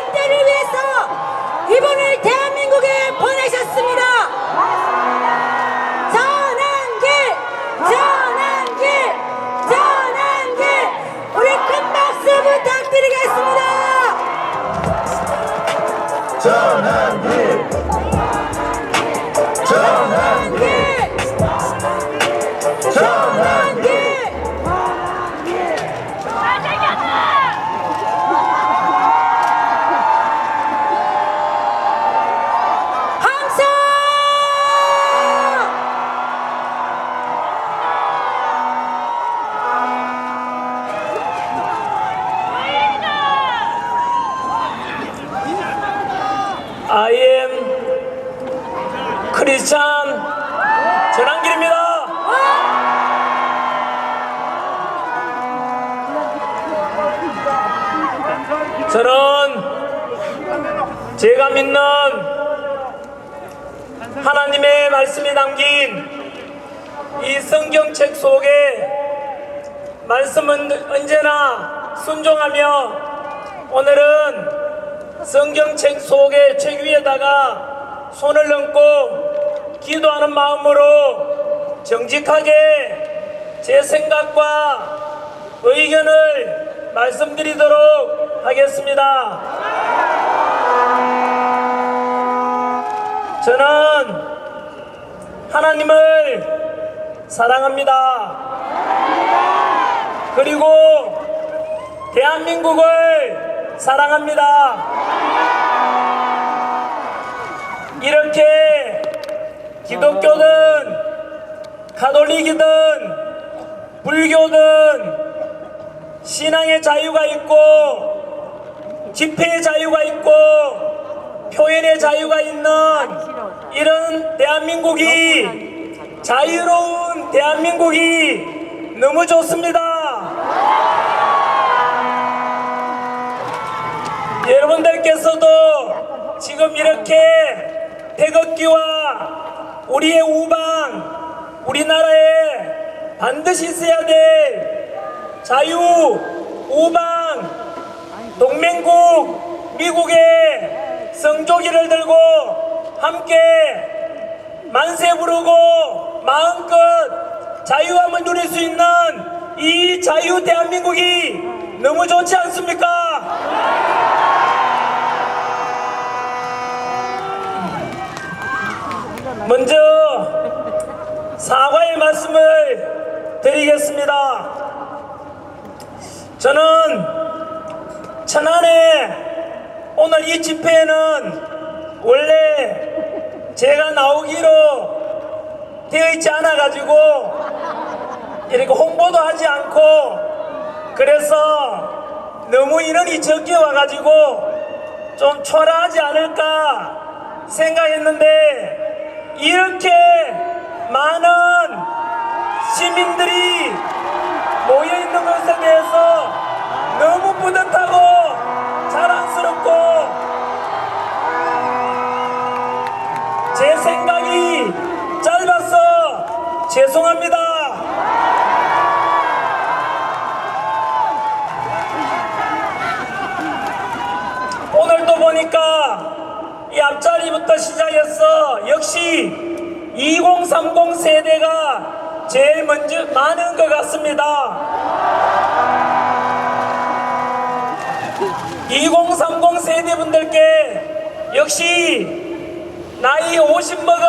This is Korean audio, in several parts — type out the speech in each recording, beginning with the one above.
시민들을 위해서 이분을 대한민국에 보내셨습니다. 전환길, 전환길, 전환길, 우리 큰 박수 부탁드리겠습니다. 전환길, 전환길, 전환길. I am 크리스찬 전환길입니다. 저는 제가 믿는 하나님의 말씀이 담긴 이 성경책 속에 말씀은 언제나 순종하며 오늘은 성경책 속의 책 위에다가 손을 얹고 기도하는 마음으로 정직하게 제 생각과 의견을 말씀드리도록 하겠습니다. 저는 하나님을 사랑합니다. 그리고 대한민국을 사랑합니다. 이렇게 기독교든 가톨릭이든 불교든 신앙의 자유가 있고 집회의 자유가 있고 표현의 자유가 있는 이런 대한민국이 자유로운 대한민국이 너무 좋습니다. 여러분들께서도 지금 이렇게 태극기와 우리의 우방, 우리나라에 반드시 있어야 될 자유, 우방, 동맹국, 미국의 성조기를 들고 함께 만세 부르고 마음껏 자유함을 누릴 수 있는 이 자유 대한민국이 너무 좋지 않습니까? 먼저 사과의 말씀을 드리겠습니다. 저는 천안에 오늘 이 집회에는 원래 제가 나오기로 되어 있지 않아 가지고 이렇게 홍보도 하지 않고 그래서 너무 인원이 적게 와가지고 좀 초라하지 않을까 생각했는데 이렇게 많은 시민들이 모여있는 것에 대해서 너무 뿌듯하고 자랑스럽고 제 생각이 짧아서 죄송합니다. 오늘도 보니까 이 앞자리부터 시작해서 역시 2030 세대가 제일 먼저 많은 것 같습니다. 2030 세대분들께 역시 나이 50 먹은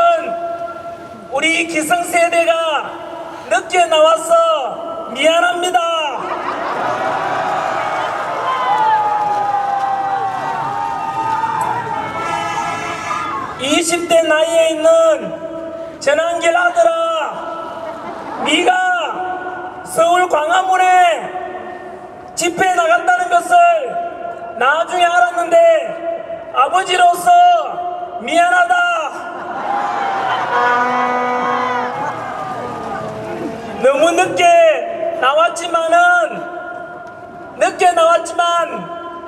우리 기성세대가 늦게 나와서 미안합니다. 20대 나이에 있는 전환길 아들아, 네가 서울 광화문에 집회에 나갔다는 것을 나중에 알았는데 아버지로서 미안하다. 너무 늦게 나왔지만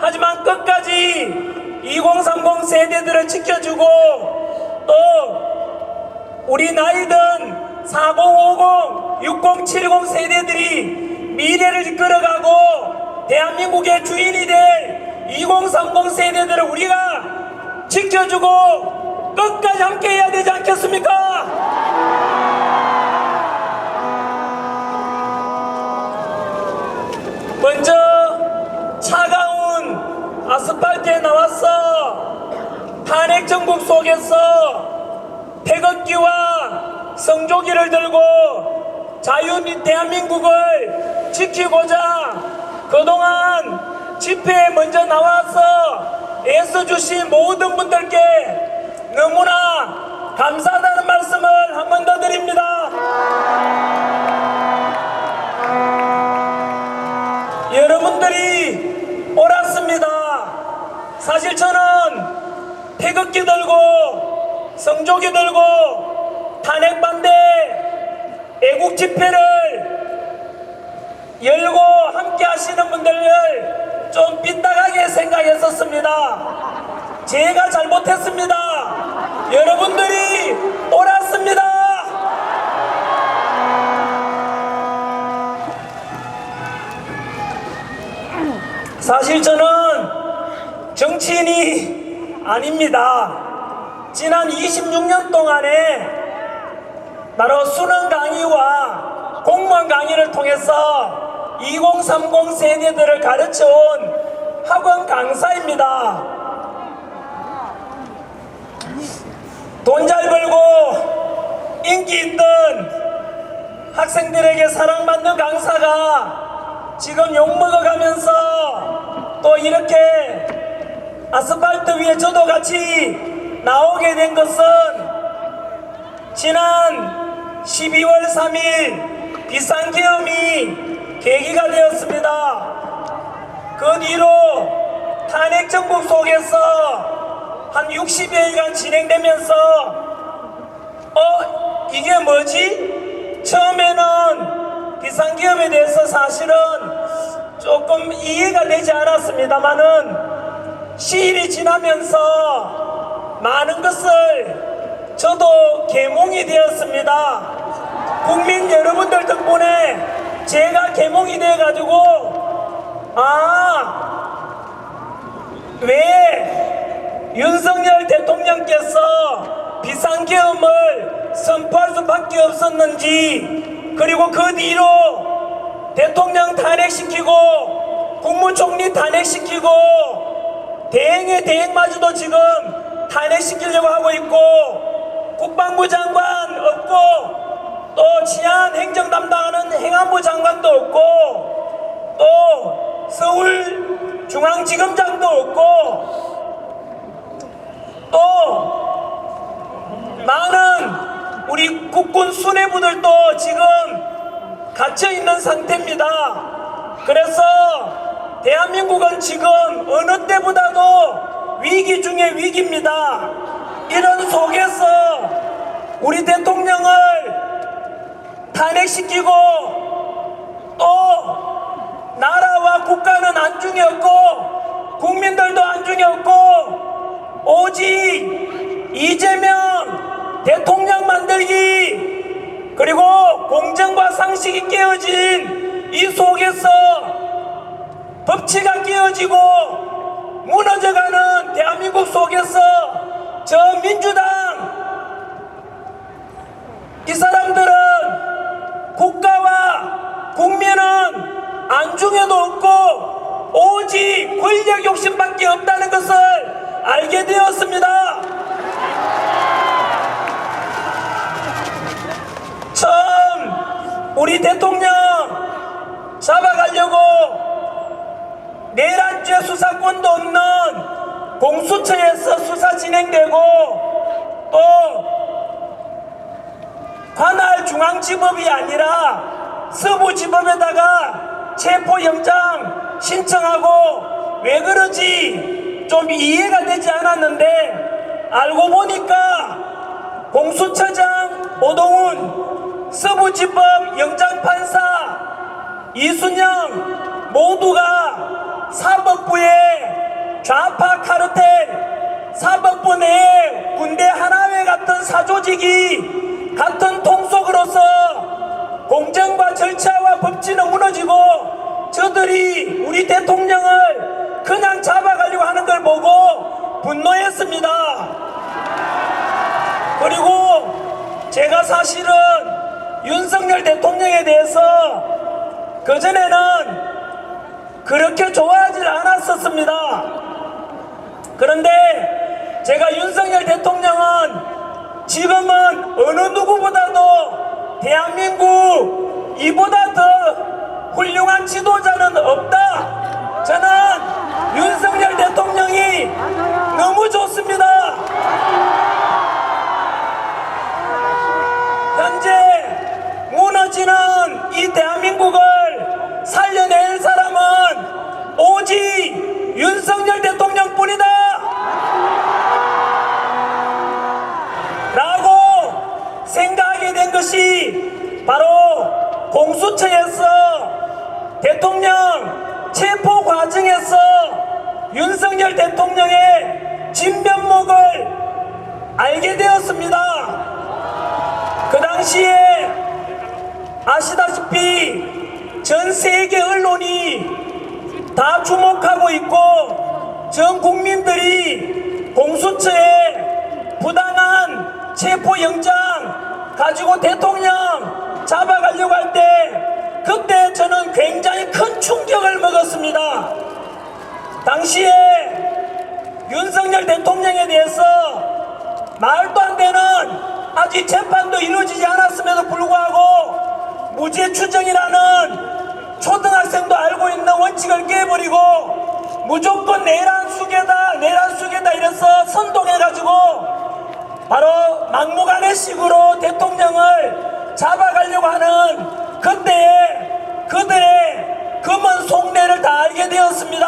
하지만 끝까지 2030 세대들을 지켜주고 또 우리 나이든 40, 50, 60, 70 세대들이 미래를 이끌어가고 대한민국의 주인이 될 2030 세대들을 지켜주고 끝까지 함께 해야 되지 않겠습니까? 먼저 차가운 아스팔트에 나와서 탄핵 정국 속에서 태극기와 성조기를 들고 자유인 대한민국을 지키고자 그동안 집회에 먼저 나와서 애써주신 모든 분들께 너무나 감사하다는 말씀을 한 번 더 드립니다. 여러분들이 옳았습니다. 사실 저는 태극기 들고 성조기 들고 탄핵 반대 애국 집회를 열고 함께 하시는 분들을 좀 삐딱하게 생각했었습니다. 제가 잘못했습니다. 여러분들이 옳았습니다. 사실 저는 정치인이 아닙니다. 지난 26년 동안에 바로 수능 강의와 공무원 강의를 통해서 2030 세대들을 가르쳐온 학원 강사입니다. 돈 잘 벌고 인기 있던 학생들에게 사랑받는 강사가 지금 욕먹어가면서 또 이렇게 아스팔트 위에 저도 같이 나오게 된 것은 지난 12월 3일 비상계엄이 계기가 되었습니다. 그 뒤로 탄핵 정국 속에서 한 60여일간 진행되면서 이게 뭐지? 처음에는 비상계엄에 대해서 사실은 조금 이해가 되지 않았습니다만은 시일이 지나면서 많은 것을 저도 계몽이 되었습니다. 국민 여러분들 덕분에 제가 계몽이 돼가지고 왜 윤석열 대통령께서 비상계엄을 선포할 수밖에 없었는지, 그리고 그 뒤로 대통령 탄핵시키고 국무총리 탄핵시키고 대행의 대행마저도 지금 탄핵시키려고 하고 있고, 국방부 장관 없고 또 치안 행정 담당하는 행안부 장관도 없고 또 서울중앙지검장도 없고 또 많은 우리 국군 수뇌부들도 지금 갇혀있는 상태입니다. 그래서 대한민국은 지금 어느 때보다도 위기 중에 위기입니다. 이런 속에서 우리 대통령을 탄핵시키고 또 나라와 국가는 안중에 없고 국민들도 안중에 없고 오직 이재명 대통령 만들기, 그리고 공정과 상식이 깨어진 이 속에서 법치가 깨어지고 무너져가는 대한민국 속에서 저 민주당 이 사람들은 국가와 국민은 안중에도 없고 오직 권력 욕심밖에 없다는 것을 알게 되었습니다. 처음 우리 대통령 잡아가려고 내란죄 수사권도 없는 공수처에서 수사 진행되고 또 관할 중앙지법이 아니라 서부지법에다가 체포영장 신청하고 왜 그러지 좀 이해가 되지 않았는데, 알고 보니까 공수처장 오동훈, 서부지법 영장판사 이순영 모두가 사법부의 좌파 카르텔, 사법부 내에 군대 하나회 같은 사조직이 같은 통속으로서 공정과 절차와 법치는 무너지고 저들이 우리 대통령을 그냥 잡아가려고 하는 걸 보고 분노했습니다. 그리고 제가 사실은 윤석열 대통령에 대해서 그전에는 그렇게 좋아하지 않았었습니다. 그런데 제가 윤석열 대통령은 지금은 어느 누구보다도 대한민국 이보다 더 훌륭한 지도자는 없다. 저는 윤석열 대통령이 너무 좋습니다. 현재 무너지는 이 대한민국을 살려낼 사람은 오직 윤석열 대통령뿐이다 라고 생각하게 된 것이 바로 공수처에서 대통령 체포 과정에서 윤석열 대통령의 진면목을 알게 되었습니다. 그 당시에 아시다시피 전 세계 언론이 다 주목하고 있고 전 국민들이 공수처에 부당한 체포영장 가지고 대통령 잡아가려고 할 때 그때 저는 굉장히 큰 충격을 먹었습니다. 당시에 윤석열 대통령에 대해서 말도 안 되는 아직 재판도 이루어지지 않았음에도 불구하고 무죄 추정이라는 초등학생도 알고 있는 원칙을 깨버리고 무조건 내란수계다 이래서 선동해가지고 바로 막무가내식으로 대통령을 잡아가려고 하는 그때에 그들의 검은 속내를 다 알게 되었습니다.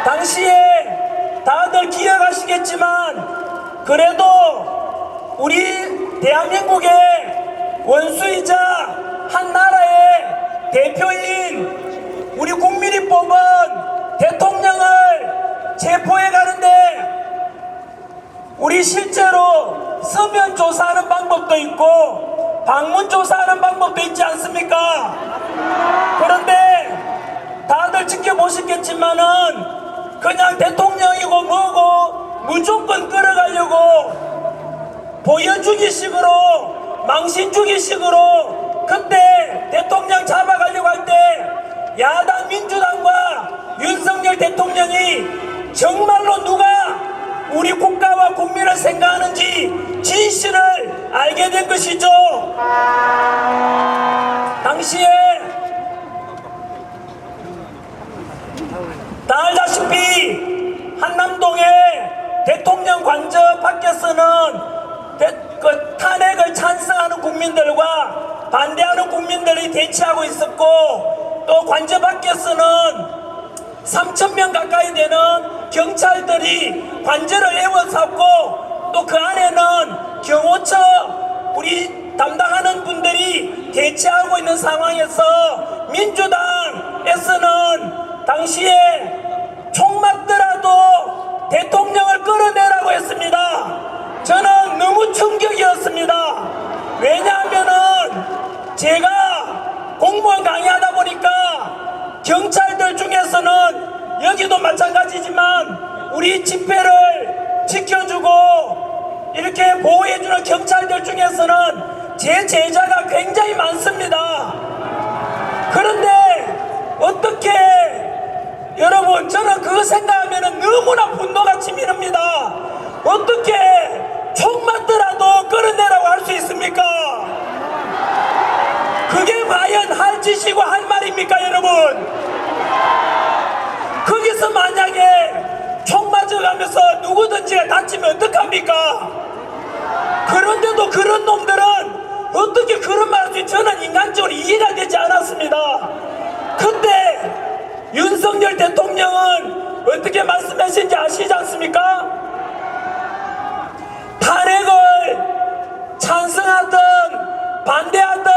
당시에 다들 기억하시겠지만 그래도 우리 대한민국의 원수이자 한 나라의 대표인 우리 국민이 뽑은 대통령을 체포해 가는데 우리 실제로 서면 조사하는 방법도 있고 방문 조사하는 방법도 있지 않습니까? 그런데 다들 지켜보셨겠지만은 그냥 대통령이고 뭐고 무조건 끌어가려고 보여주기식으로 망신주기식으로 그때 대통령 잡아가려고 할 때 야당 민주당과 윤석열 대통령이 정말로 누가 우리 국가와 국민을 생각하는지 진실을 알게 된 것이죠. 당시에 다 알다시피 한남동에 대통령 관저 밖에서는 탄핵을 찬성하는 국민들과 반대하는 국민들이 대치하고 있었고 또 관저 밖에서는 3,000명 가까이 되는 경찰들이 관저를 에워쌌고 또 그 안에는 경호처 우리 담당하는 분들이 대치하고 있는 상황에서 민주당에서는 당시에 총 맞더라도 대통령을 끌어내라고 했습니다. 저는 너무 충격이었습니다. 왜냐하면은 제가 공무원 강의하다 보니까 경찰들 중에서는 여기도 마찬가지지만 우리 집회를 지켜주고 이렇게 보호해주는 경찰들 중에서는 제 제자가 굉장히 많습니다. 그런데 어떻게 여러분 저는 그거 생각하면 너무나 분노가 치밀합니다. 어떻게 총 맞더라도 끌어내라고 할 수 있습니까? 그게 과연 할 짓이고 할 말입니까 여러분? 거기서 만약에 총 맞아가면서 누구든지가 다치면 어떡합니까? 그런데도 그런 놈들은 어떻게 그런 말 할 수 있지? 저는 인간적으로 이해가 되지 않았습니다. 그때 윤석열 대통령은 어떻게 말씀하신지 아시지 않습니까? 탄핵을 찬성하든 반대하든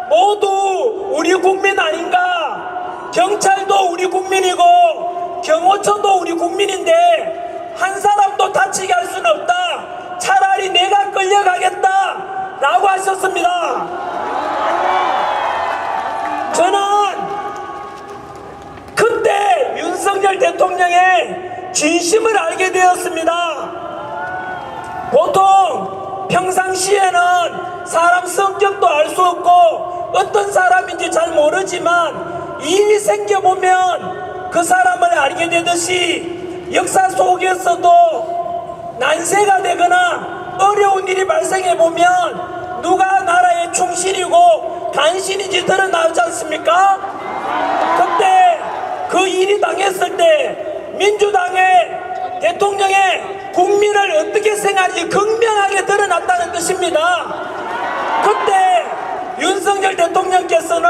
모두 우리 국민 아닌가? 경찰도 우리 국민이고 경호처도 우리 국민인데 한 사람도 다치게 할 수는 없다. 차라리 내가 끌려가겠다 라고 하셨습니다. 저는 그때 윤석열 대통령의 진심을 알게 되었습니다. 보통 평상시에는 사람 성격도 알 수 없고 어떤 사람인지 잘 모르지만 일이 생겨보면 그 사람을 알게 되듯이 역사 속에서도 난세가 되거나 어려운 일이 발생해보면 누가 나라의 충실이고 간신인지 드러나지 않습니까? 그때 그 일이 당했을 때 민주당의 대통령의 국민을 어떻게 생각하는지 극명하게 드러났다는 뜻입니다. 그때 윤석열 대통령께서는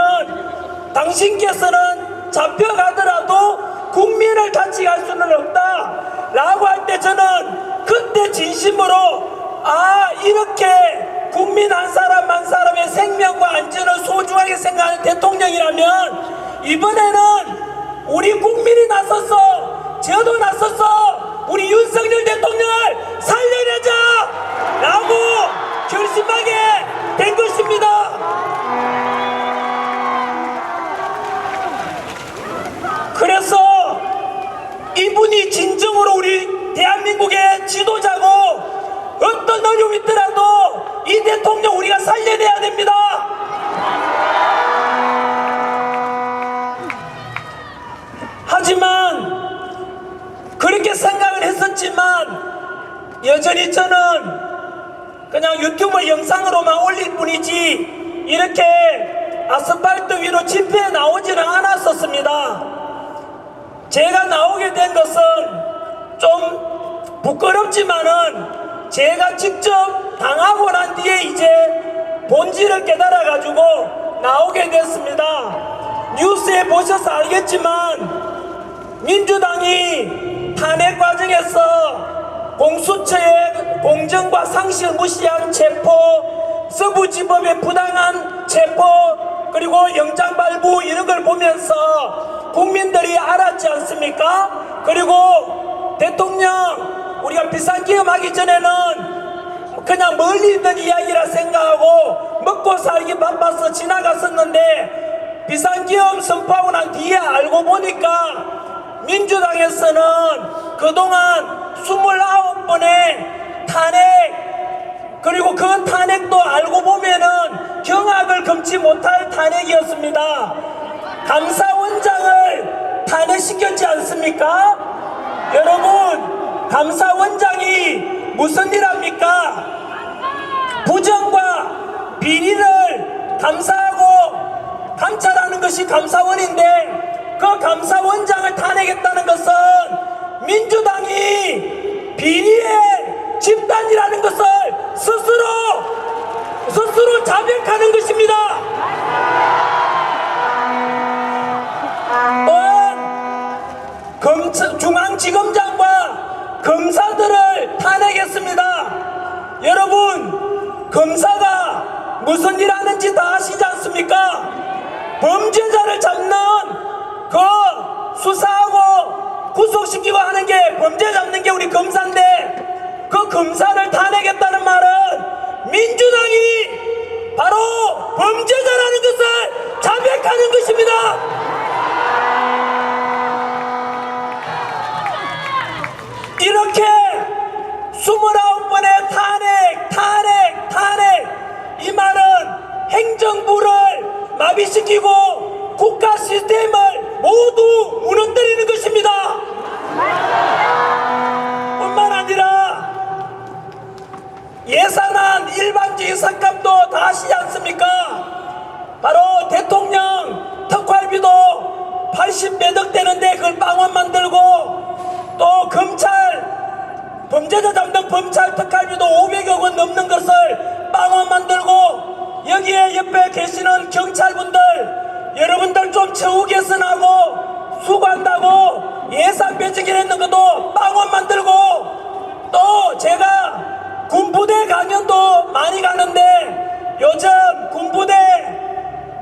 당신께서는 잡혀가더라도 국민을 같이 갈 수는 없다 라고 할 때 저는 그때 진심으로 이렇게 국민 한 사람 한 사람의 생명과 안전을 소중하게 생각하는 대통령이라면 이번에는 우리 국민이 나서서 저도 나서서 우리 윤석열 대통령을 살려내자 라고 결심하게 된 것입니다. 그래서 이분이 진정으로 우리 대한민국의 지도자고 어떤 어려움이 있더라도 이 대통령 우리가 살려내야 됩니다. 하지만 그렇게 생각을 했었지만 여전히 저는 그냥 유튜브 영상으로만 올릴 뿐이지 이렇게 아스팔트 위로 집회에 나오지는 않았었습니다. 제가 나오게 된 것은 좀 부끄럽지만은 제가 직접 당하고 난 뒤에 이제 본질을 깨달아 가지고 나오게 됐습니다. 뉴스에 보셔서 알겠지만 민주당이 탄핵 과정에서 공수처의 공정과 상식을 무시한 체포, 서부지법의 부당한 체포, 그리고 영장 발부 이런 걸 보면서 국민들이 알았지 않습니까? 그리고 대통령 우리가 비상계엄 하기 전에는 그냥 멀리 있는 이야기라 생각하고 먹고 살기 바빠서 지나갔었는데 비상계엄 선포하고 난 뒤에 알고 보니까 민주당에서는 그동안 29번의 탄핵, 그리고 그 탄핵도 알고 보면은 경악을 금치 못할 탄핵이었습니다. 감사원장을 탄핵시켰지 않습니까? 여러분, 감사원장이 무슨 일 합니까? 부정과 비리를 감사하고 감찰하는 것이 감사원인데 그 감사원장을 탄핵했다는 것은 민주당이 비리의 집단이라는 것을 스스로 자백하는 것입니다. 또한 중앙지검장과 검사들을 탄핵했습니다. 여러분, 검사가 무슨 일 하는지 다 아시지 않습니까? 범죄자를 잡는 그 수사하고 구속시키고 하는 게 범죄 잡는 게 우리 검사인데 그 검사를 탄핵했다는 말은 민주당이 바로 범죄자라는 것을 자백하는 것입니다. 이렇게 29번의 탄핵 이 말은 행정부를 마비시키고 국가 시스템을 모두 무너뜨리는 것입니다. 뿐만 아니라 예산안 일반적인 삭감도 다 아시지 않습니까? 바로 대통령 특활비도 80매덕 되는데 그걸 빵원 만들고 또 검찰 범죄자 잡는 검찰 특활비도 500억 원 넘는 것을 빵원 만들고 여기에 옆에 계시는 경찰분들 여러분들 좀 처우 개선하고 수고한다고 예산 배치했는 것도 빵원 만들고 또 제가 군부대 강연도 많이 가는데 요즘 군부대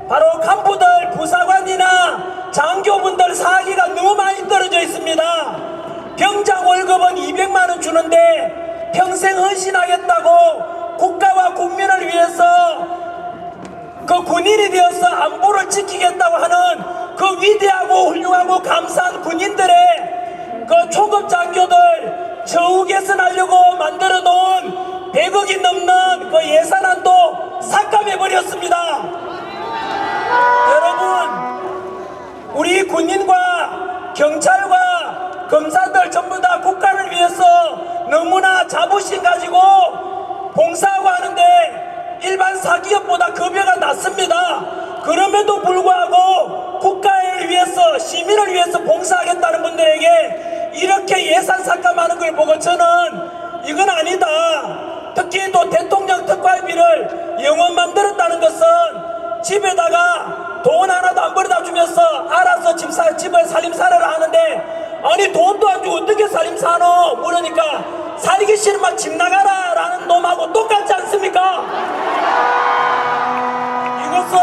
바로 간부들 부사관이나 장교분들 사기가 너무 많이 떨어져 있습니다. 병장 월급은 200만원 주는데 평생 헌신하겠다고 국가와 국민을 위해서 그 군인이 되어서 안보를 지키겠다고 하는 그 위대하고 훌륭하고 감사한 군인들의 그 초급 장교 사기업보다 급여가 낮습니다. 그럼에도 불구하고 국가를 위해서, 시민을 위해서 봉사하겠다는 분들에게 이렇게 예산 삭감하는 걸 보고 저는 이건 아니다. 특히 또 대통령 특활비를 영원 만들었다는 것은 집에다가 돈 하나도 안 벌어다 주면서 알아서 집을 살림살이를 하는데, 아니 돈도 안 주고 어떻게 살림사노? 물으니까 살기 싫으면 집 나가라 라는 놈하고 똑같지 않습니까? 이것은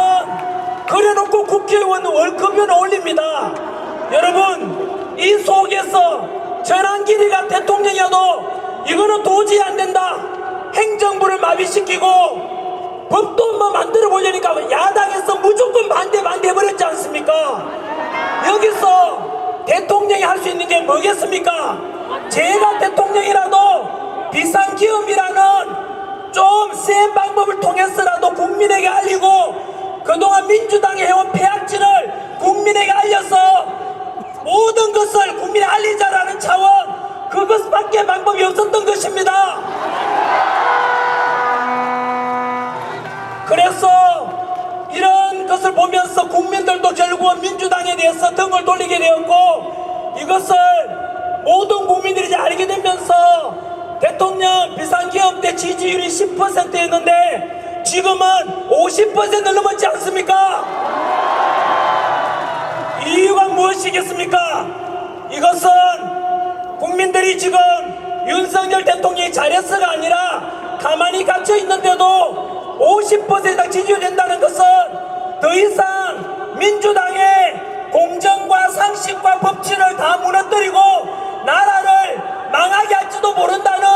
그래놓고 국회의원 월급은 올립니다. 여러분, 이 속에서 전환길이가 대통령이어도 이거는 도저히 안 된다. 행정부를 마비시키고 법도 뭐 만들어 보려니까 야당에서 무조건 반대해버렸지 않습니까? 여기서 대통령이 할 수 있는 게 뭐겠습니까? 제가 대통령이라도 비상기업이라는 좀 센 방법을 통해서라도 국민에게 알리고 그동안 민주당이 해온 폐악질을 국민에게 알려서 모든 것을 국민에 알리자라는 차원, 그것밖에 방법이 없었던 것입니다. 그래서 이런 것을 보면서 국민들도 결국은 민주당에 대해서 등을 돌리게 되었고, 이것을 모든 국민들이 이제 알게 되면서 대통령 비상기업 때 지지율이 10%였는데 지금은 50%를 넘었지 않습니까? 이유가 무엇이겠습니까? 이것은 국민들이 지금 윤석열 대통령이 잘했어가 아니라 가만히 갇혀 있는데도 50% 지지율이 된다는 것은 더 이상 민주당의 공정과 상식과 법치를 다 무너뜨리고 나라를 망하게 할지도 모른다는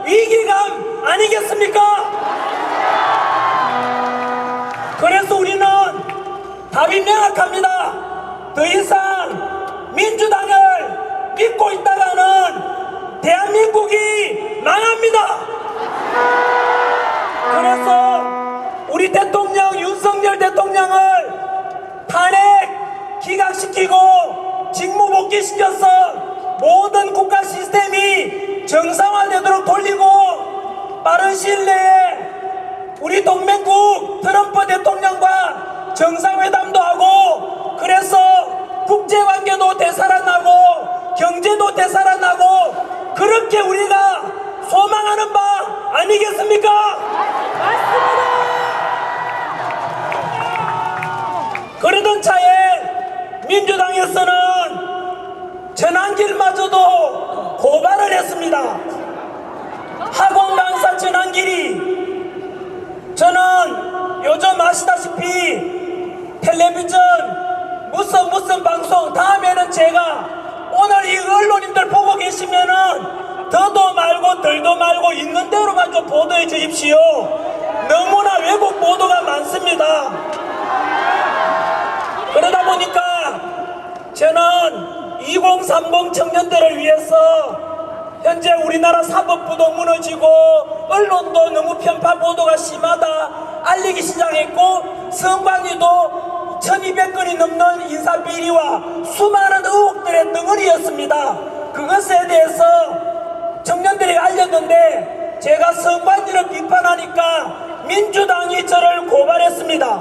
위기감 아니겠습니까? 그래서 우리는 답이 명확합니다. 더 이상 민주당을 믿고 있다가는 대한민국이 망합니다. 그래서 우리 대통령 윤석열 대통령을 탄핵 기각시키고 직무복귀시켜서 모든 국가 시스템이 정상화되도록 돌리고 빠른 시일 내에 우리 동맹국 트럼프 대통령과 정상회담도 하고, 그래서 국제관계도 되살아나고 경제도 되살아나고 그렇게 우리가 소망하는 바 아니겠습니까? 맞습니다. 그러던 차에 민주당에서는 전환길마저도 고발을 했습니다. 학원 강사 전환길이, 저는 요즘 아시다시피 텔레비전 무슨 방송, 다음에는 제가 오늘 이 언론님들 보고 계시면은 더도 말고 덜도 말고 있는 대로만 좀 보도해 주십시오. 너무나 왜곡 보도가 많습니다. 그러다 보니까 저는 2030 청년들을 위해서 현재 우리나라 사법부도 무너지고 언론도 너무 편파 보도가 심하다 알리기 시작했고, 선관위도 1200건이 넘는 인사비리와 수많은 의혹들의 덩어리였습니다. 그것에 대해서 청년들에게 알렸는데 제가 선관위를 비판하니까 민주당이 저를 고발했습니다.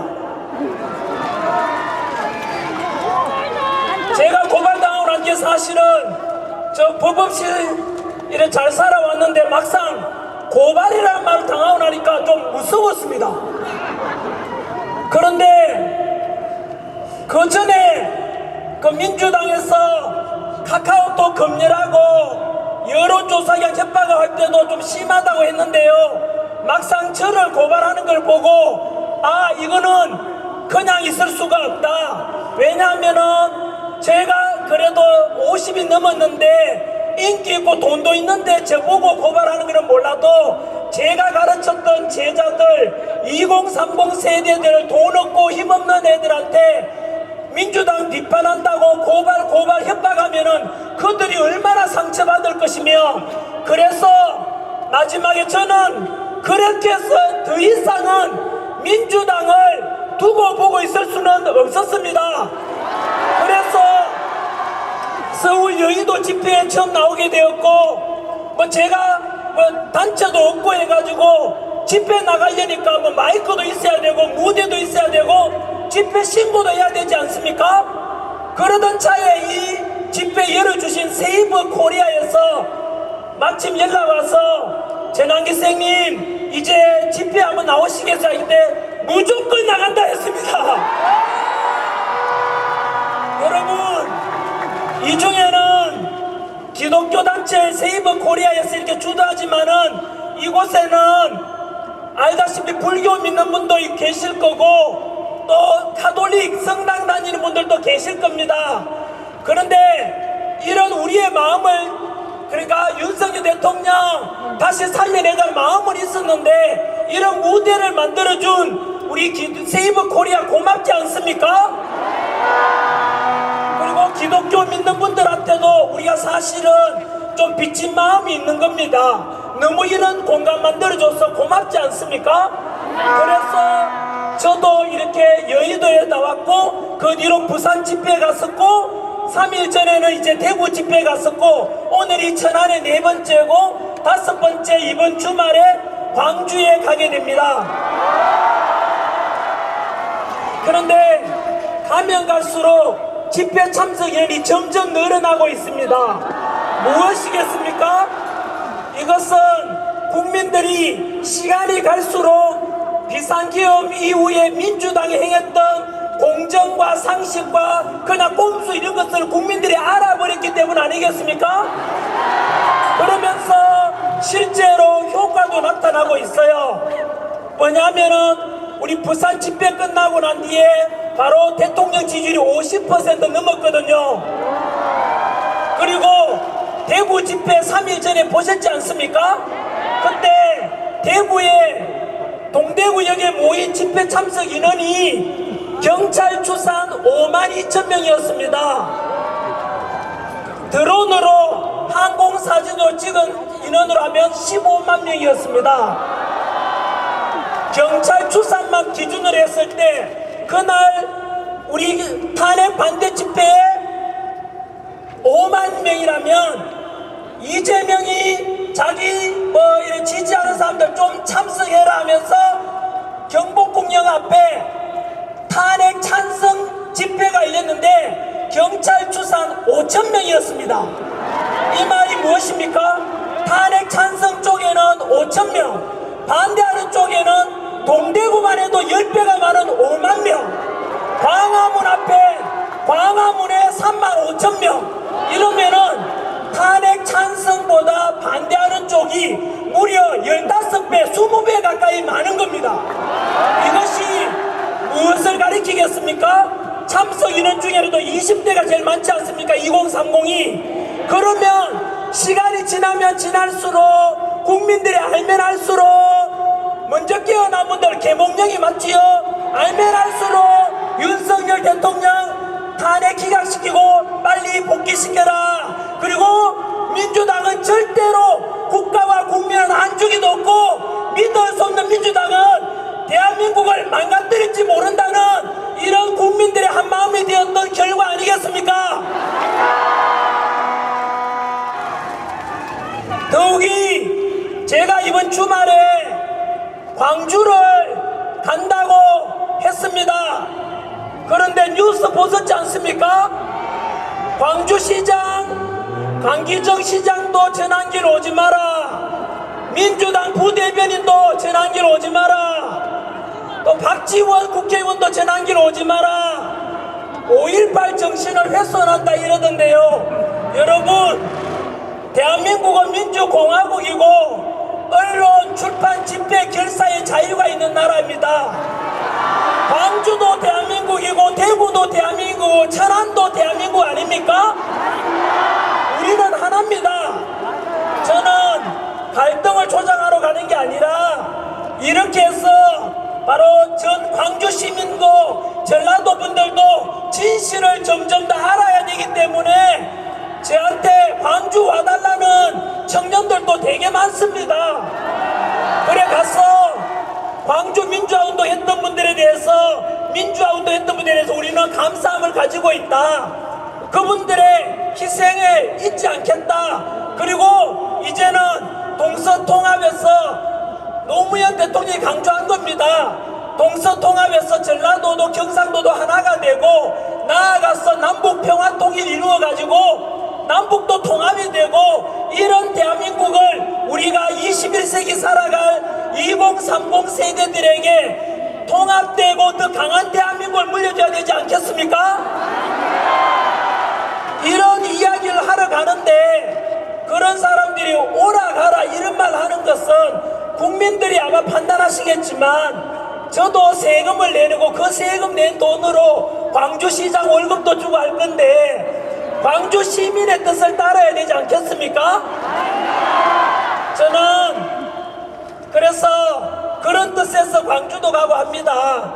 제가 고발당하고 난 게 사실은 저 법 없이 이래 잘 살아왔는데 막상 고발이라는 말을 당하고 나니까 좀 무서웠습니다. 그런데 그 전에 그 민주당에서 카카오톡 검열하고 여론조사가 협박을 할 때도 좀 심하다고 했는데요, 막상 저를 고발하는 걸 보고 아, 이거는 그냥 있을 수가 없다. 왜냐하면은 제가 그래도 50이 넘었는데 인기 있고 돈도 있는데 저보고 고발하는 거는 몰라도 제가 가르쳤던 제자들 2030 세대들, 돈 없고 힘없는 애들한테 민주당 비판한다고 고발 협박하면은 그들이 얼마나 상처받을 것이며, 그래서 마지막에 저는 그렇게 해서 더 이상은 민주당을 두고 보고 있을 수는 없었습니다. 그래서 서울 여의도 집회에 처음 나오게 되었고, 뭐 제가 뭐 단체도 없고 해가지고 집회 나가려니까 뭐 마이크도 있어야 되고 무대도 있어야 되고 집회 신고도 해야 되지 않습니까? 그러던 차에 이 집회 열어주신 세이버 코리아에서 마침 연락 와서 전환기 선생님 이제 집회 한번 나오시겠어요? 이때 무조건 나간다 했습니다. 여러분, 이 중에는 기독교 단체 세이버 코리아에서 이렇게 주도하지만은 이곳에는 알다시피 불교 믿는 분도 계실 거고 또 카톨릭 성당 다니는 분들도 계실 겁니다. 그런데 이런 우리의 마음을, 그러니까 윤석열 대통령 다시 살려내자는 마음은 있었는데 이런 무대를 만들어준 우리 세이버 코리아 고맙지 않습니까? 그리고 기독교 믿는 분들한테도 우리가 사실은 좀 빚진 마음이 있는 겁니다. 너무 이런 공간 만들어줘서 고맙지 않습니까? 그래서 저도 이렇게 여의도에 나왔고 그 뒤로 부산 집회에 갔었고 3일 전에는 이제 대구 집회에 갔었고 오늘이 천안의 4번째고 5번째 이번 주말에 광주에 가게 됩니다. 그런데 가면 갈수록 집회 참석 인원이 점점 늘어나고 있습니다. 무엇이겠습니까? 이것은 국민들이 시간이 갈수록 비상기업 이후에 민주당이 행했던 공정과 상식과 그냥 꼼수 이런 것을 국민들이 알아버렸기 때문 아니겠습니까? 그러면서 실제로 효과도 나타나고 있어요. 뭐냐면은 우리 부산 집회 끝나고 난 뒤에 바로 대통령 지지율이 50% 넘었거든요. 그리고 대구 집회 3일 전에 보셨지 않습니까? 그때 대구에 동대구역에 모인 집회 참석 인원이 경찰 추산 52,000명이었습니다. 드론으로 항공사진으로 찍은 인원으로 하면 15만 명이었습니다. 경찰 추산만 기준으로 했을 때 그날 우리 탄핵 반대 집회에 5만 명이라면 이재명이 자기 이런 지지하는 사람들 좀 참석해라 하면서 경복궁역 앞에 탄핵 찬성 집회가 열렸는데 경찰 추산 5,000명이었습니다. 이 말이 무엇입니까? 탄핵 찬성 쪽에는 5,000명, 반대하는 쪽에는 동대구만 해도 10배가 많은 5만 명, 광화문 앞에 광화문에 35,000명, 이러면은 탄핵 찬성보다 반대하는 쪽이 무려 15배, 20배 가까이 많은 겁니다. 이것이 무엇을 가리키겠습니까? 참석 인원 중에도 20대가 제일 많지 않습니까? 2030이. 그러면 시간이 지나면 지날수록 국민들이 알면 알수록 먼저 깨어난 분들 개몽령이 맞지요? 알면 알수록 윤석열 대통령 탄핵 기각시키고 빨리 복귀시켜라. 그리고 민주당은 절대로 국가와 국민은 안주기도 없고 믿을 수 없는 민주당은 대한민국을 망가뜨릴지 모른다는 이런 국민들의 한마음이 되었던 결과 아니겠습니까? 더욱이 제가 이번 주말에 광주를 간다고 했습니다. 그런데 뉴스 보셨지 않습니까? 광주시장, 강기정 시장도 전환길 오지 마라. 민주당 부대변인도 전환길 오지 마라. 또 박지원 국회의원도 전환길 오지 마라. 5.18 정신을 훼손한다 이러던데요. 여러분, 대한민국은 민주공화국이고 언론, 출판, 집회, 결사의 자유가 있는 나라입니다. 광주도 대한민국이고 대구도 대한민국이고 천안도 대한민국 아닙니까? 우리는 하나입니다. 저는 갈등을 조장하러 가는 게 아니라 이렇게 해서 바로 전 광주 시민도 전라도 분들도 진실을 점점 더 알아야 되기 때문에 저한테 광주 와달라는 청년들도 되게 많습니다. 그래 가서 광주 민주화운동 했던 분들에 대해서 민주화운동 했던 분들에 대해서 우리는 감사함을 가지고 있다. 그분들의 희생을 잊지 않겠다. 그리고 이제는 동서통합에서 노무현 대통령 분명히 강조한 겁니다. 동서통합에서 전라도도 경상도도 하나가 되고 나아가서 남북평화통일 이루어가지고 남북도 통합이 되고 이런 대한민국을 우리가 21세기 살아갈 2030 세대들에게 통합되고 더 강한 대한민국을 물려줘야 되지 않겠습니까? 이런 이야기를 하러 가는데 그런 사람들이 오라 가라 이런 말 하는 것은 국민들이 아마 판단하시겠지만 저도 세금을 내고 그 세금 낸 돈으로 광주시장 월급도 주고 할 건데 광주 시민의 뜻을 따라야 되지 않겠습니까? 저는 그래서 그런 뜻에서 광주도 가고 합니다.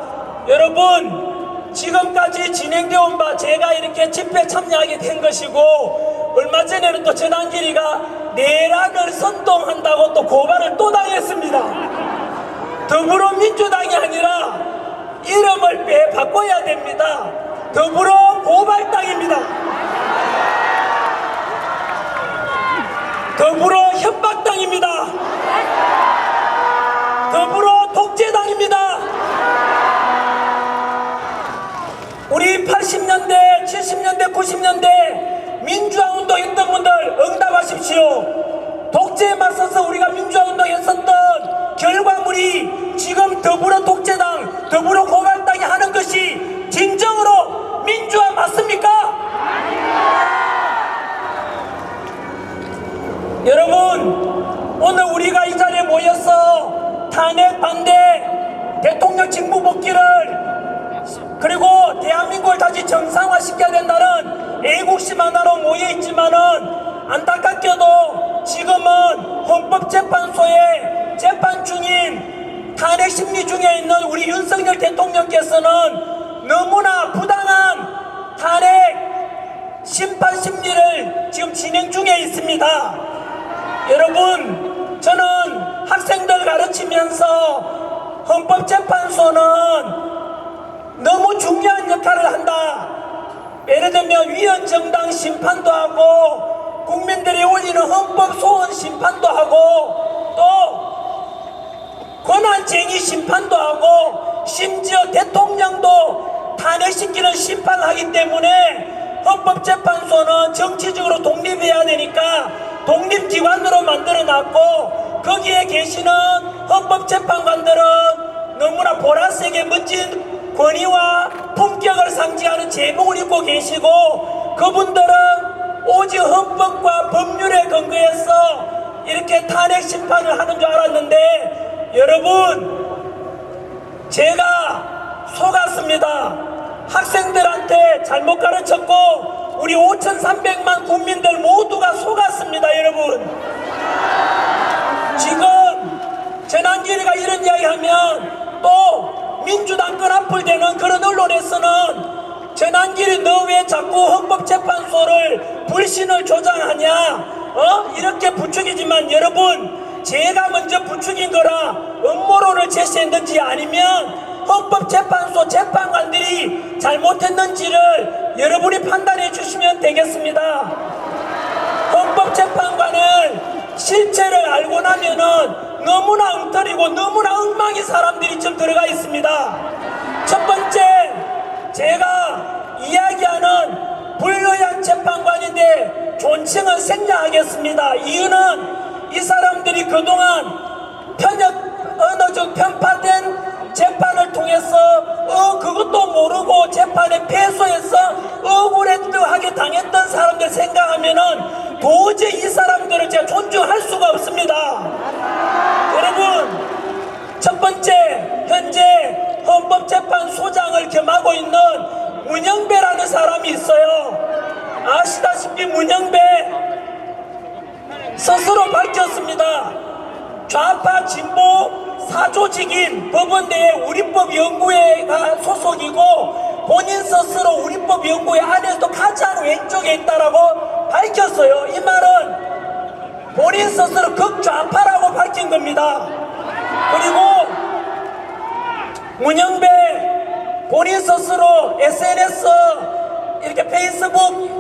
여러분, 지금까지 진행되어 바 제가 이렇게 집회 참여하게 된 것이고 얼마 전에는 또 전한길이가 내란을 선동한다고 또 고발을 또 당했습니다. 더불어민주당이 아니라 이름을 바꿔야 됩니다. 더불어 고발당입니다. 더불어 협박당입니다. 더불어 독재당입니다. 우리 80년대, 70년대, 90년대 민주화운동 했던 분들 응답하십시오. 독재에 맞서서 우리가 민주화운동 했었던 결과물이 지금 더불어 독재당, 더불어 고발당이 하는 것이 진정으로 민주화 맞습니까? 여러분, 오늘 우리가 이 자리에 모여서 탄핵 반대, 대통령 직무 복귀를 그리고 대한민국을 다시 정상화시켜야 된다는 애국심 하나로 모여있지만은 안타깝게도 지금은 헌법재판소에 재판 중인 탄핵 심리 중에 있는 우리 윤석열 대통령께서는 너무나 부당한 탄핵 심판 심리를 지금 진행 중에 있습니다. 여러분, 저는 학생들 가르치면서 헌법재판소는 너무 중요한 역할을 한다. 예를 들면 위헌정당 심판도 하고 국민들이 올리는 헌법소원 심판도 하고 또 권한쟁의 심판도 하고 심지어 대통령도 탄핵시키는 심판을 하기 때문에 헌법재판소는 정치적으로 독립해야 되니까 독립기관으로 만들어놨고 거기에 계시는 헌법재판관들은 너무나 보라색의 멋진 권위와 품격을 상징하는 제복을 입고 계시고 그분들은 오직 헌법과 법률에 근거해서 이렇게 탄핵 심판을 하는 줄 알았는데 여러분, 제가 속았습니다. 학생들한테 잘못 가르쳤고 우리 5,300만 국민들 모두가 속았습니다. 여러분, 지금 전한길이가 이런 이야기하면 또 민주당 끈앞을 대는 그런 언론에서는 전한길이 너 왜 자꾸 헌법재판소를 불신을 조장하냐 이렇게 부추기지만 여러분, 제가 먼저 부추긴 거라 음모론을 제시했는지 아니면 헌법재판소 재판관들이 잘못했는지를 여러분이 판단해 주시면 되겠습니다. 헌법재판관을 실체를 알고 나면은 너무나 엉터리고 너무나 엉망인 사람들이 좀 들어가 있습니다. 첫 번째, 제가 이야기하는 불로양 재판관인데 존칭은 생략하겠습니다. 이유는 이 사람들이 그동안 어느 정도 편파된 재판을 통해서 그것도 모르고 재판에 패소해서 억울하게 당했던 사람들 생각하면은 도저히 이 사람들을 제가 존중할 수가 없습니다. 여러분, 첫 번째, 현재 헌법재판소장을 겸하고 있는 문영배라는 사람이 있어요. 아시다시피 문영배 스스로 밝혔습니다. 좌파 진보 사조직인 법원대의 우리법연구회가 소속이고 본인 스스로 우리법연구회 안에서도 가장 왼쪽에 있다라고 밝혔어요. 이 말은 본인 스스로 극좌파라고 밝힌 겁니다. 그리고 문영배 본인 스스로 SNS 이렇게 페이스북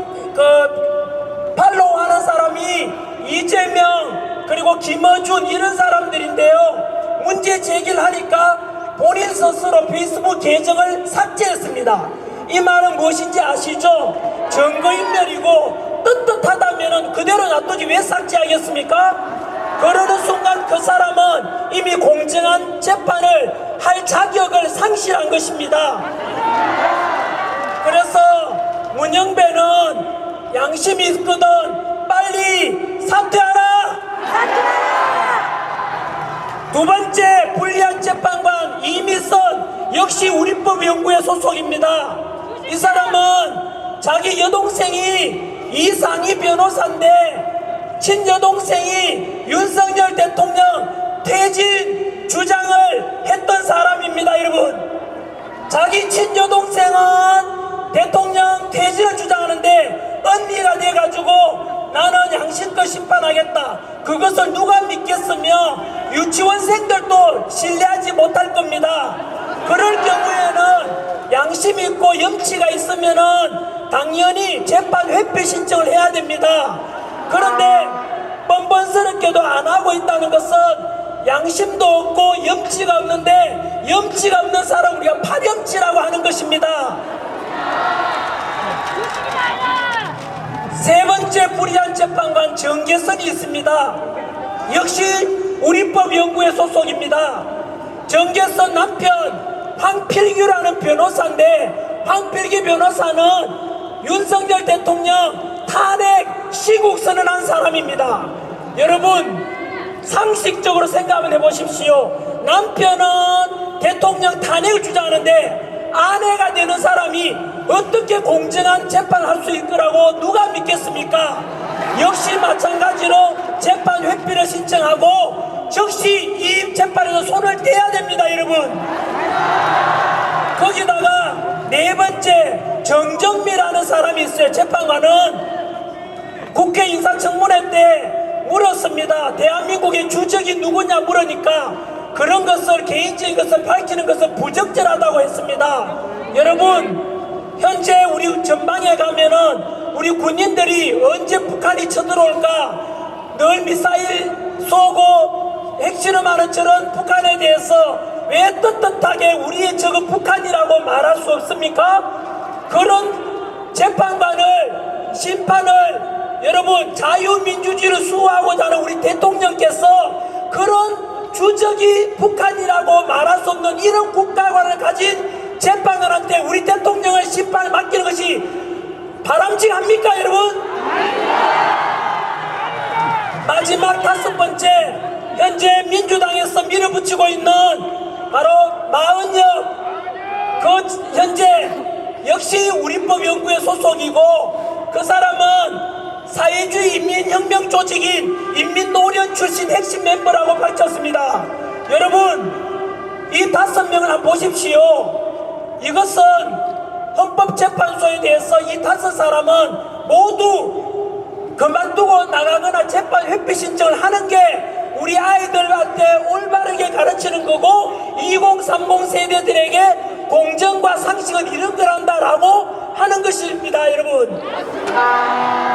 팔로우 하는 사람이 이재명 그리고 김어준 이런 사람들인데요. 문제 문제 제기를 하니까 본인 스스로 페이스북 계정을 삭제했습니다. 이 말은 무엇인지 아시죠? 증거인멸이고 떳떳하다면 그대로 놔두지 왜 삭제하겠습니까? 그러는 순간 그 사람은 이미 공정한 재판을 할 자격을 상실한 것입니다. 그래서 문영배는 양심이 있거든 빨리 사퇴하라! 두 번째 불리한 재판관 이미선 역시 우리법연구회 소속입니다. 이 사람은 자기 여동생이 이상희 변호사인데 친여동생이 윤석열 대통령 퇴진 주장을 했던 사람입니다. 여러분, 자기 친여동생은 대통령 퇴진을 주장하는데 언니가 돼가지고 나는 양심껏 심판하겠다. 그것을 누가 믿겠으며 유치원생들도 신뢰하지 못할 겁니다. 그럴 경우에는 양심 있고 염치가 있으면은 당연히 재판 회피 신청을 해야 됩니다. 그런데 뻔뻔스럽게도 안 하고 있다는 것은 양심도 없고 염치가 없는데, 염치가 없는 사람 우리가 파렴치라고 하는 것입니다. 세 번째 불리한 재판관 정계선이 있습니다. 역시 우리법연구회 소속입니다. 정계선 남편 황필규라는 변호사인데, 황필규 변호사는 윤석열 대통령 탄핵 시국 선언한 사람입니다. 여러분, 상식적으로 생각을 해보십시오. 남편은 대통령 탄핵을 주장하는데 아내가 되는 사람이 어떻게 공정한 재판을 할 수 있더라고 누가 믿겠습니까? 역시 마찬가지로 재판 회피를 신청하고 즉시 이 재판에서 손을 떼야 됩니다. 여러분, 거기다가 네 번째 정정미라는 사람이 있어요. 재판관은 국회 인사청문회 때 물었습니다. 대한민국의 주적이 누구냐 물으니까 그런 것을, 개인적인 것을 밝히는 것은 부적절하다고 했습니다. 여러분, 현재 우리 전방에 가면은 우리 군인들이 언제 북한이 쳐들어올까 늘 미사일 쏘고 핵실험하는 저런 북한에 대해서 왜 떳떳하게 우리의 적은 북한이라고 말할 수 없습니까? 그런 재판관을, 심판을 여러분, 자유민주주의를 수호하고자 하는 우리 대통령께서 그런 주적이 북한이라고 말할 수 없는 이런 국가관을 가진 재판관한테 우리 대통령을 심판을 맡기는 것이 바람직합니까, 여러분? 마지막 다섯 번째, 현재 민주당에서 밀어붙이고 있는 바로 마은혁, 그 현재 역시 우리법연구회 소속이고 그 사람은 사회주의 인민혁명 조직인 인민노련 출신 핵심 멤버라고 밝혔습니다. 여러분, 이 5명을 한번 보십시오. 이것은 헌법재판소에 대해서 이 5사람은 모두 그만두고 나가거나 재판 회피 신청을 하는 게 우리 아이들한테 올바르게 가르치는 거고 2030 세대들에게 공정과 상식은 이런 거란다라고 하는 것입니다. 여러분,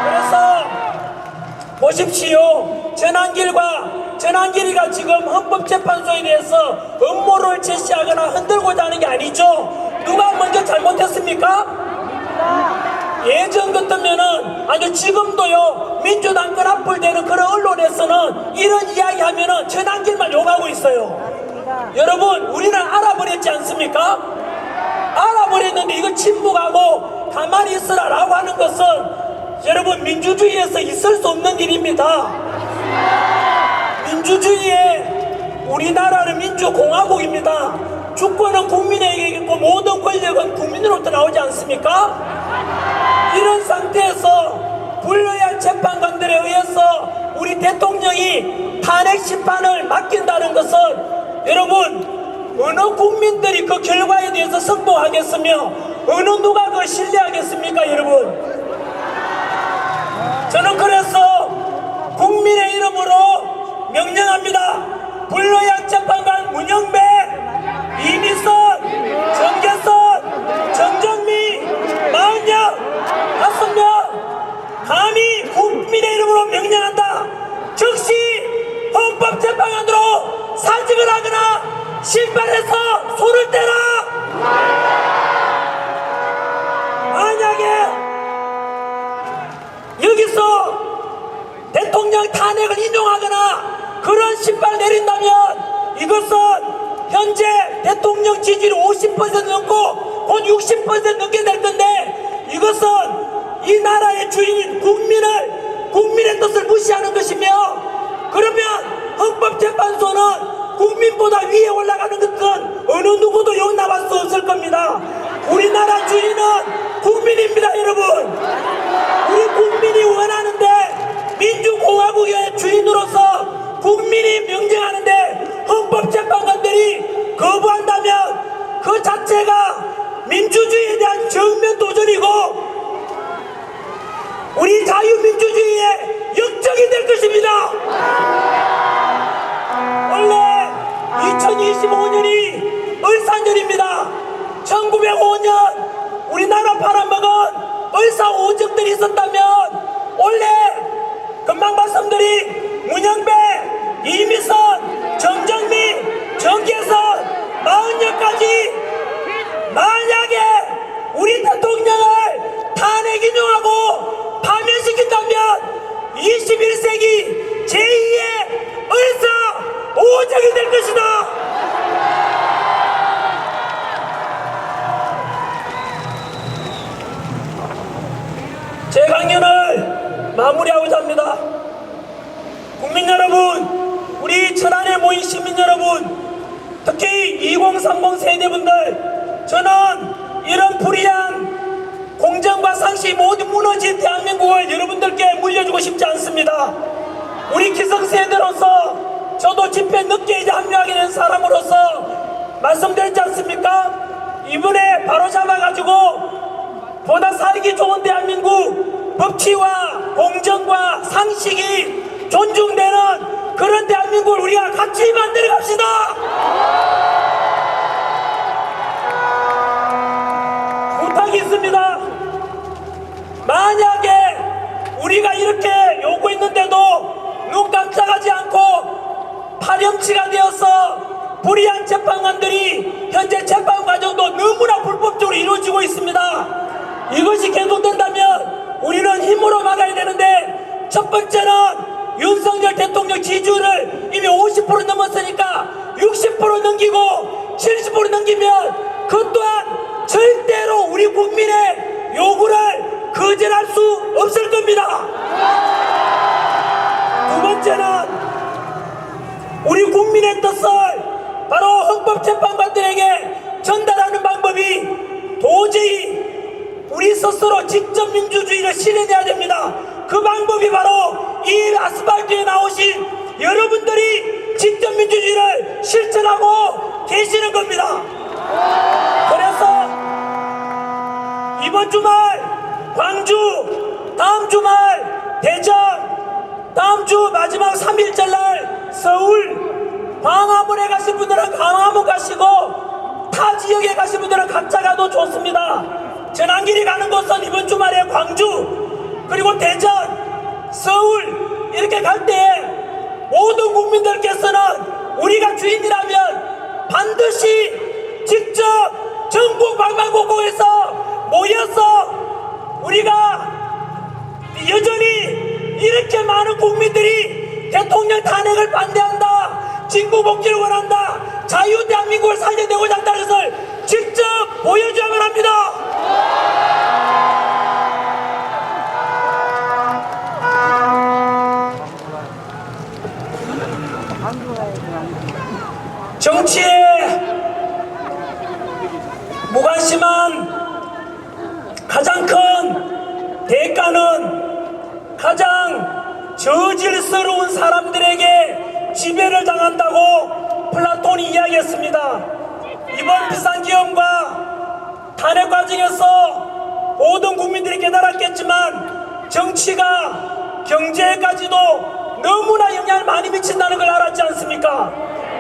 그래서 보십시오. 전한길이가 지금 헌법재판소에 대해서 음모를 제시하거나 흔들고자 하는 게 아니죠. 누가 먼저 잘못했습니까? 예전 같으면은, 아니 지금도요, 민주당 건 앞불되는 그런 언론에서는 이런 이야기 하면은 전한길만 욕하고 있어요. 여러분, 우리는 알아버렸지 않습니까? 알아버렸는데 이거 침묵하고 가만히 있으라 라고 하는 것은 여러분, 민주주의에서 있을 수 없는 일입니다. 민주주의에 우리나라는 민주공화국입니다. 주권은 국민에게 있고 모든 권력은 국민으로부터 나오지 않습니까? 이런 상태에서 불리한 재판관들에 의해서 우리 대통령이 탄핵 심판을 맡긴다는 것은 여러분, 어느 국민들이 그 결과에 대해서 승복하겠으며 어느 누가 그걸 신뢰하겠습니까? 여러분, 저는 그래서 국민의 이름으로 명령합니다. 불로약 재판관 문영배, 이미선, 정계선, 정정미, 마은혁 5명 감히 국민의 이름으로 명령한다. 즉시 헌법재판관으로 사직을 하거나 신발에서 손을 떼라. 만약에 여기서 대통령 탄핵을 인용하거나 그런 신발 내린다면 이것은 현재 대통령 지지율 50% 넘고 곧 60% 넘게 될 건데, 이것은 이 나라의 주인인 국민의 뜻을 무시하는 것이며, 그러면 헌법재판소는 국민보다 위에 올라가는 것은 어느 누구도 용납할 수 없을 겁니다. 우리나라 주인은 국민입니다, 여러분. 우리 국민이 원하는데, 민주공화국의 주인으로서 국민이 명령하는데 헌법재판관들이 거부한다면 그 자체가 민주주의에 대한 정면 도전이고 우리 자유민주주의의 역적이 될 것입니다. 원래 2025년이 을사년입니다. 1905년 우리나라 팔아먹은 을사 오적들이 있었다면 원래 금방 말씀드린 문영배, 이미선, 정정미, 정계선, 마흔여까지 만약에 우리 대통령을 탄핵 인용하고 파면시킨다면 21세기 제2의 을사 오적이 될 것이다. 제 강연을 마무리하고자 합니다. 국민 여러분, 우리 천안에 모인 시민 여러분, 특히 2030 세대분들, 저는 이런 불의한 공정과 상식이 모두 무너진 대한민국을 여러분들께 물려주고 싶지 않습니다. 우리 기성세대로서 저도 집회 늦게 이제 합류하게 된 사람으로서 말씀드렸지 않습니까? 이번에 바로 잡아가지고 보다 살기 좋은 대한민국, 법치와 공정과 상식이 존중되는 그런 대한민국을 우리가 같이 만들어 갑시다. 부탁이 있습니다. 만약에 우리가 이렇게 요구했는데도 눈 깜짝하지 않고 파렴치가 되어서 불의한 재판관들이 현재 재판 과정도 너무나 불법적으로 이루어지고 있습니다. 이것이 계속된다면 우리는 힘으로 막아야 되는데, 첫 번째는 윤석열 대통령 지지율을 이미 50% 넘었으니까 60% 넘기고 70% 넘기면 그 또한 절대로 우리 국민의 요구를 거절할 수 없을 겁니다. 두 번째는 우리 국민의 뜻을 바로 헌법재판관들에게 전달하는 방법이 도저히 우리 스스로 직접 민주주의를 실현해야 됩니다. 그 방법이 바로 이 아스팔트에 나오신 여러분들이 직접 민주주의를 실천하고 계시는 겁니다. 그래서 이번 주말 광주, 다음 주말 대전, 다음 주 마지막 3일절 날 서울, 광화문에 가신 분들은 광화문 가시고 타 지역에 가신 분들은 각자 가도 좋습니다. 전환길이 가는 곳은 이번 주말에 광주, 그리고 대전, 서울 이렇게 갈 때 모든 국민들께서는 우리가 주인이라면 반드시 직접 전국 방방곡곡에서 모여서 우리가 여전히 이렇게 많은 국민들이 대통령 탄핵을 반대한다, 진보복지를 원한다, 자유 대한민국을 살려내고자 한다는 것을 직접 보여줘야만 합니다. 정치에 무관심한 가장 큰 대가는 가장 저질스러운 사람들에게 지배를 당한다고 플라톤이 이야기했습니다. 이번 비상계엄과 탄핵 과정에서 모든 국민들이 깨달았겠지만 정치가 경제까지도 너무나 영향을 많이 미친다는 걸 알았지 않습니까?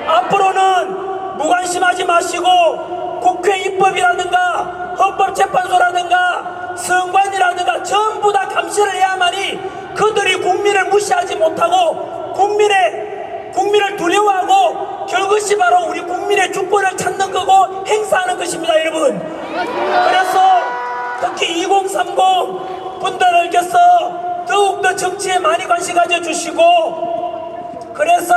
앞으로는 무관심하지 마시고 국회 입법이라든가 헌법재판소라든가 선관위라든가 전부 다 감시를 해야만이 그들이 국민을 무시하지 못하고 국민을 두려워하고 그것이 바로 우리 국민의 주권 더 정치에 많이 관심 가져주시고, 그래서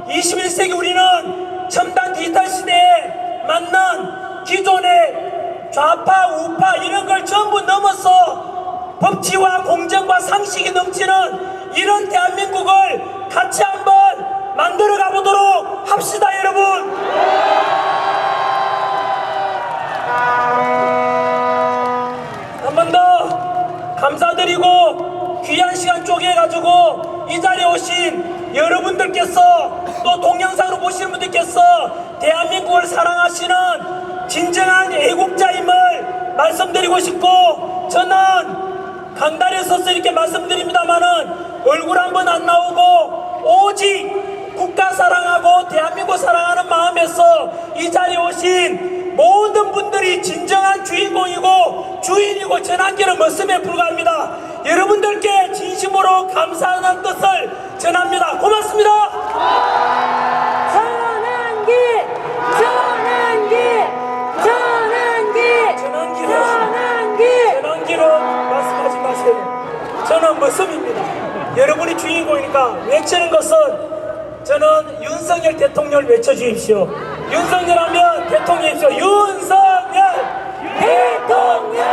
21세기 우리는 첨단 디지털 시대에 맞는 기존의 좌파, 우파 이런 걸 전부 넘어서 법치와 공정과 상식이 넘치는 이런 대한민국을 같이 한번 만들어 가보도록 합시다, 여러분. 한 번 더 감사드리고 귀한 시간 쪼개가지고 이 자리에 오신 여러분들께서 또 동영상으로 보시는 분들께서 대한민국을 사랑하시는 진정한 애국자임을 말씀드리고 싶고, 저는 강단에 서서 이렇게 말씀드립니다마는 얼굴 한번 안 나오고 오직 국가 사랑하고 대한민국 사랑하는 마음에서 이 자리에 오신 모든 분들이 진정한 주인공이고 주인이고 전환기는 모습에 불과합니다. 여러분들께 진심으로 감사하는 뜻을 전합니다. 고맙습니다. 전환기, 전환기, 전환기, 전환기로 말씀하지 마세요. 저는 모습입니다. 여러분이 주인공이니까 외치는 것은, 저는 윤석열 대통령을 외쳐주십시오. 윤석열 하면 대통령이십시오. 윤석열 대통령,